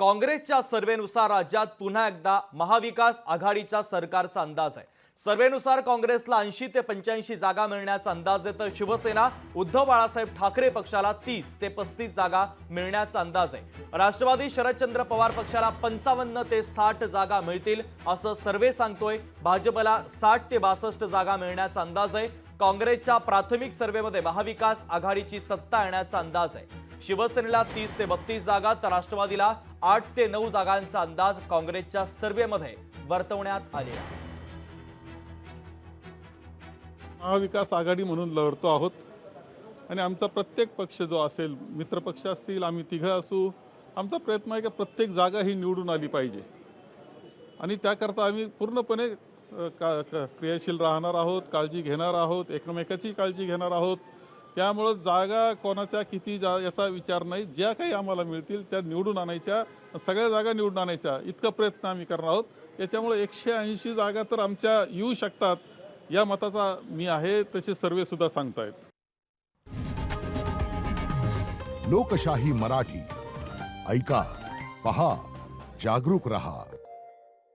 काँग्रेसच्या सर्वेनुसार राज्यात पुन्हा एकदा महाविकास आघाडीच्या सरकारचा अंदाज आहे। सर्वेनुसार काँग्रेसला 80 ते 85 जागा मिळण्याचा अंदाज आहे, तर शिवसेना उद्धव बाळासाहेब ठाकरे पक्षाला 30 ते 35 जागा मिळण्याचा अंदाज आहे। राष्ट्रवादी शरदचंद्र पवार पक्षाला 55 ते 60 जागा मिळतील असं सर्वे सांगतोय। भाजपला 60 ते 62 जागा मिळण्याचा अंदाज आहे। काँग्रेसच्या प्राथमिक सर्वेमध्ये महाविकास आघाडीची सत्ता येण्याचा अंदाज आहे। शिवसेनेला 30 ते 32 जागा, तर राष्ट्रवादीला 8 ते 9 जागांचा अंदाज काँग्रेसच्या सर्वेमध्ये वर्तवण्यात आले आहे। महाविकास आघाडी म्हणून लढतो आहोत आणि आमचा प्रत्येक पक्ष जो असेल, मित्रपक्ष असतील, आम्ही तिघं असू, आमचा प्रयत्न आहे की प्रत्येक जागा ही निवडून आली पाहिजे आणि त्याकरता आम्ही पूर्णपणे क्रियाशील राहणार आहोत, काळजी घेणार आहोत, एकमेकाची काळजी घेणार आहोत। त्यामुळे जागा कोणाच्या किती याचा विचार नाही, ज्या काही आम्हाला मिळतील त्या निवडून आणायच्या, सगळ्या जागा निवडून आणायच्या इतका प्रयत्न आम्ही करणार आहोत। याच्यामुळे 180 जागा तर आमच्या येऊ शकतात या मताचा मी आहे, तसे सर्वे सुद्धा सांगतायत। लोकशाही मराठी ऐका, पहा, जागरूक रहा।